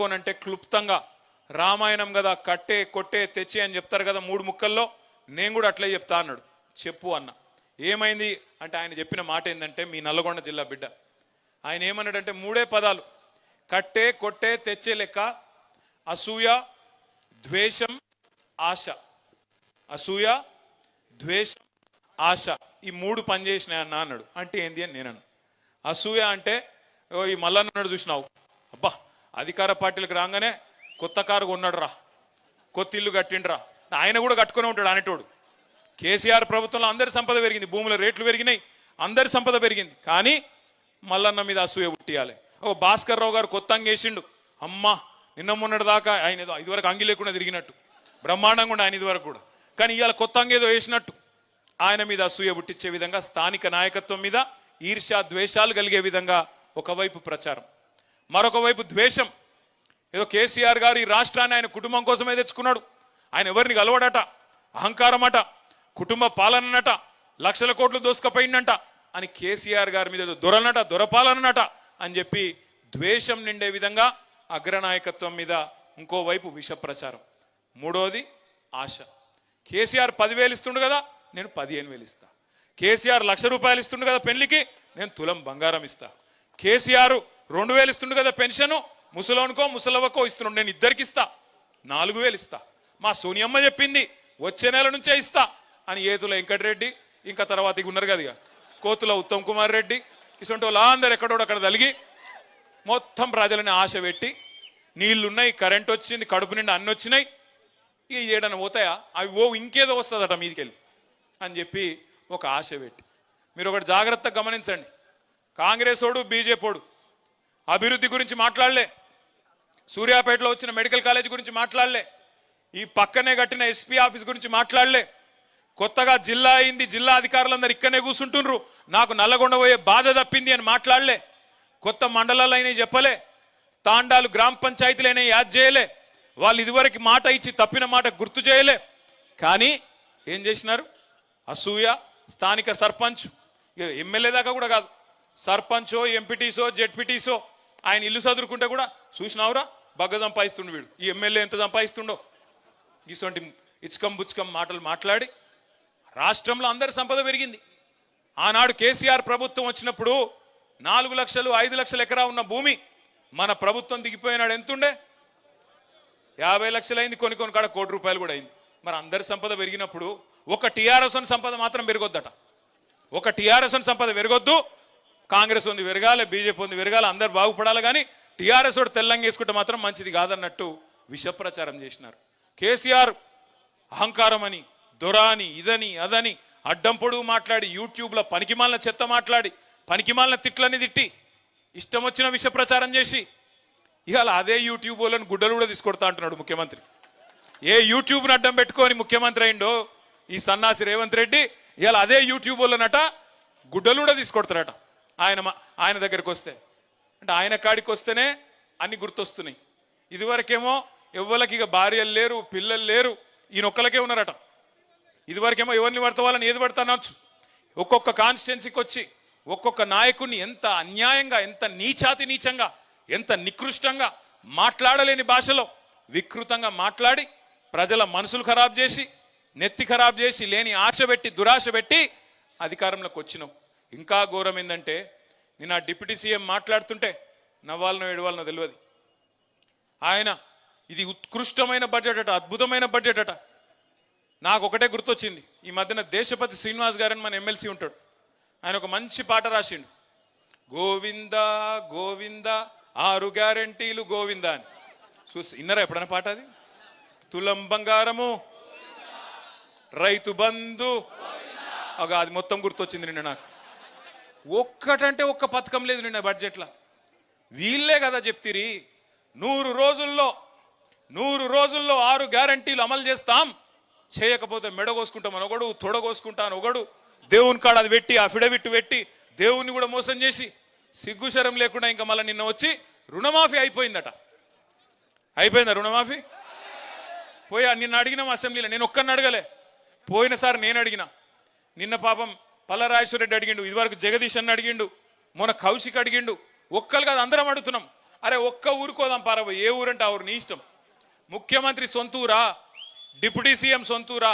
ఏమనుకోనంటే క్లుప్తంగా రామాయణం కదా కట్టే కొట్టే తెచ్చి అని చెప్తారు కదా 3 ముక్కల్లో, నేను కూడా అట్లే చెప్తా అన్నాడు. చెప్పు అన్న. ఏమైంది అంటే ఆయన చెప్పిన మాట ఏంటంటే, మీ నల్లగొండ జిల్లా బిడ్డ ఆయన ఏమన్నాడంటే 3 పదాలు: కట్టే కొట్టే తెచ్చే లెక్క, అసూయ ద్వేషం ఆశ. అసూయ ద్వేషం ఆశ, ఈ 3 పనిచేసినాయి అన్న అన్నాడు. అంటే ఏంది అని నేను. అసూయ అంటే ఈ మల్లన్నాడు చూసినావు, అబ్బా అధికార పార్టీలకు రాగానే కొత్త కారు కొన్నాడు రా, కొత్త ఇల్లు కట్టిండ్రా, ఆయన కూడా కట్టుకునే ఉంటాడు అనేటోడు. కేసీఆర్ ప్రభుత్వంలో అందరి సంపద పెరిగింది, భూముల రేట్లు పెరిగినాయి, అందరి సంపద పెరిగింది, కానీ మల్లన్న మీద అసూయ పుట్టియాలి. ఓ భాస్కర్ రావు గారు కొత్త అంగేసిండు, అమ్మా నిన్న మొన్నటి దాకా ఆయన ఏదో ఇదివరకు అంగి లేకుండా తిరిగినట్టు బ్రహ్మాండంగా ఉండే ఆయన ఇదివరకు కూడా, కానీ ఇవాళ కొత్త అంగేదో వేసినట్టు ఆయన మీద అసూయ పుట్టించే విధంగా స్థానిక నాయకత్వం మీద ఈర్ష్య ద్వేషాలు కలిగే విధంగా ఒకవైపు ప్రచారం, మరొక వైపు ద్వేషం. ఏదో కేసీఆర్ గారు ఈ రాష్ట్రాన్ని ఆయన కుటుంబం కోసమే తెచ్చుకున్నాడు, ఆయన ఎవరిని కలవడట, అహంకారం అట, కుటుంబ పాలనట, లక్షల కోట్లు దోసుకపోయిందంట అని కేసీఆర్ గారి మీద దొరనట, దొరపాలనట అని చెప్పి ద్వేషం నిండే విధంగా అగ్రనాయకత్వం మీద ఇంకోవైపు విష ప్రచారం. మూడోది ఆశ. కేసీఆర్ 10,000 ఇస్తుండు కదా, నేను 15,000 ఇస్తా. కేసీఆర్ ₹1,00,000 ఇస్తుండు కదా పెళ్లికి, నేను తులం బంగారం ఇస్తా. కేసీఆర్ 2,000 ఇస్తుండు కదా పెన్షన్, ముసలోనికో ముసలవ్వకో ఇస్తున్నాడు, నేను ఇద్దరికి ఇస్తా, 4,000 ఇస్తా. మా సోనియమ్మ చెప్పింది వచ్చే నెల నుంచే ఇస్తా అని ఏతుల వెంకటరెడ్డి, ఇంకా తర్వాత ఇక ఉన్నారు కదా కోతుల ఉత్తమ్ కుమార్ రెడ్డి, ఇటువంటి వాళ్ళు అందరు ఎక్కడోడు అక్కడ తలిగి మొత్తం ప్రజలని ఆశ పెట్టి, నీళ్లున్నాయి, కరెంట్ వచ్చింది, కడుపు నిండా అన్ని వచ్చినాయి, ఇక ఏడన్నా పోతాయా అవి, ఇంకేదో వస్తుందట మీదికెళ్ళి అని చెప్పి ఒక ఆశ పెట్టి. మీరు ఒకటి జాగ్రత్తగా గమనించండి, కాంగ్రెస్ ఓడు బీజేపీడు అభివృద్ధి గురించి మాట్లాడలే, సూర్యాపేటలో వచ్చిన మెడికల్ కాలేజ్ గురించి మాట్లాడలే, ఈ పక్కనే కట్టిన ఎస్పీ ఆఫీస్ గురించి మాట్లాడలే, కొత్తగా జిల్లా అయింది, జిల్లా అధికారులందరూ ఇక్కడనే కూర్చుంటుండ్రు, నాకు నల్లగొండ పోయే బాధ తప్పింది అని మాట్లాడలే, కొత్త మండలాలు అయినా చెప్పలే, తాండాలు గ్రామ పంచాయతీలు అయినా యాద్ చేయలే, వాళ్ళు ఇదివరకు మాట ఇచ్చి తప్పిన మాట గుర్తు చేయలే. కానీ ఏం చేసినారు? అసూయ. స్థానిక సర్పంచ్, ఎమ్మెల్యే దాకా కూడా కాదు, సర్పంచో ఎంపీటీసో జెడ్పీటీసో ఆయన ఇల్లు చదువుకుంటే కూడా చూసినావురా బగ్గ సంపాదిస్తుండు వీడు, ఈ ఎమ్మెల్యే ఎంత సంపాదిస్తుండో, ఇటువంటి ఇచ్చుకం బుచ్చుకం మాటలు మాట్లాడి రాష్ట్రంలో అందరి సంపద పెరిగింది. ఆనాడు కేసీఆర్ ప్రభుత్వం వచ్చినప్పుడు 4 లక్షలు 5 లక్షల ఎకరా ఉన్న భూమి మన ప్రభుత్వం దిగిపోయినాడు ఎంతుండే? 50 లక్షలు అయింది, కొన్ని కాడ ₹1,00,00,000 కూడా అయింది. మరి అందరి సంపద పెరిగినప్పుడు ఒక టీఆర్ఎస్ సంపద మాత్రం పెరగొద్దట, ఒక టీఆర్ఎస్ సంపద పెరగొద్దు, కాంగ్రెస్ ఉంది పెరగాలి, బీజేపీ ఉంది పెరగాలి, అందరు బాగుపడాలి, కానీ టీఆర్ఎస్ వాడు తెల్లంగా వేసుకుంటే మాత్రం మంచిది కాదన్నట్టు విష ప్రచారం చేసినారు. కేసీఆర్ అహంకారం అని, దొరాని, ఇదని అదని అడ్డం పొడుగు మాట్లాడి, యూట్యూబ్లో పనికిమాలిన చెత్త మాట్లాడి, పనికిమాలిన తిట్లని తిట్టి, ఇష్టం వచ్చిన విష ప్రచారం చేసి, ఇవాళ అదే యూట్యూబ్ వాళ్ళని గుడ్డలు కూడా తీసుకొడతా అంటున్నాడు ముఖ్యమంత్రి. ఏ యూట్యూబ్ని అడ్డం పెట్టుకొని ముఖ్యమంత్రి అయిండో ఈ సన్నాసి రేవంత్ రెడ్డి, ఇవాళ అదే యూట్యూబ్ వాళ్ళనట గుడ్డలు కూడా తీసుకొడతారట ఆయన దగ్గరికి వస్తే. అంటే ఆయన కాడికి వస్తేనే అన్ని గుర్తొస్తున్నాయి. ఇదివరకేమో ఎవ్వరికి ఇక భార్యలు లేరు, పిల్లలు లేరు, ఈయనొక్కలకే ఉన్నారట. ఇదివరకేమో ఎవరిని పడతా వాళ్ళని ఏది పడతా అనొచ్చు. ఒక్కొక్క కాన్స్టిట్యున్సీకి వచ్చి ఒక్కొక్క నాయకుడిని ఎంత అన్యాయంగా, ఎంత నీచాతి నీచంగా, ఎంత నికృష్టంగా, మాట్లాడలేని భాషలో వికృతంగా మాట్లాడి ప్రజల మనసులు ఖరాబ్ చేసి, నెత్తి ఖరాబ్ చేసి, లేని ఆశ పెట్టి, దురాశ పెట్టి అధికారంలోకి వచ్చినాం. ఇంకా ఘోరం ఏంటంటే, నేను ఆ డిప్యూటీ సీఎం మాట్లాడుతుంటే నవ్వాలనో ఏడవాలనో తెలియదు. ఆయన ఇది ఉత్కృష్టమైన బడ్జెట్ అట, అద్భుతమైన బడ్జెట్ అట. నాకు ఒకటే గుర్తొచ్చింది, ఈ మధ్యన దేశపతి శ్రీనివాస్ గారని మన ఎమ్మెల్సీ ఉంటాడు, ఆయన ఒక మంచి పాట రాసిండు, గోవింద గోవింద 6 గ్యారెంటీలు గోవింద అని. చూసి ఇన్నరా ఎప్పుడైనా పాట? అది తులం బంగారము, రైతు బంధు, అది మొత్తం గుర్తొచ్చింది నిన్న నాకు. ఒక్కటంటే ఒక్క పథకం లేదు నిన్న బడ్జెట్లో. వీళ్ళే కదా చెప్తిరి 100 రోజుల్లో 6 గ్యారెంటీలు అమలు చేస్తాం, చేయకపోతే మెడ కోసుకుంటామని ఒకడు, తొడ కోసుకుంటాను ఒకడు, దేవుని కాడ అది పెట్టి అఫిడవిట్ పెట్టి దేవుని కూడా మోసం చేసి సిగ్గుశరం లేకుండా ఇంకా మళ్ళీ నిన్న వచ్చి రుణమాఫీ అయిపోయిందట. అయిపోయిందా రుణమాఫీ? పోయా నిన్న అడిగినాం అసెంబ్లీలో, నేను ఒక్కరిని అడగలే, పోయినసారి నేను అడిగిన, నిన్న పాపం పల్లరాజేశ్వర రెడ్డి అడిగిండు, ఇదివరకు జగదీష్ అన్న అడిగిండు, మొన్న కౌశిక్ అడిగిండు, ఒక్కరు కాదు అందరం అడుగుతున్నాం. అరే ఒక్క ఊరుకోదాం పారబోయ్, ఏ ఊరంటే ఆ ఊరు నీ ఇష్టం. ముఖ్యమంత్రి సొంతూరా, డిప్యూటీ సీఎం సొంతూరా,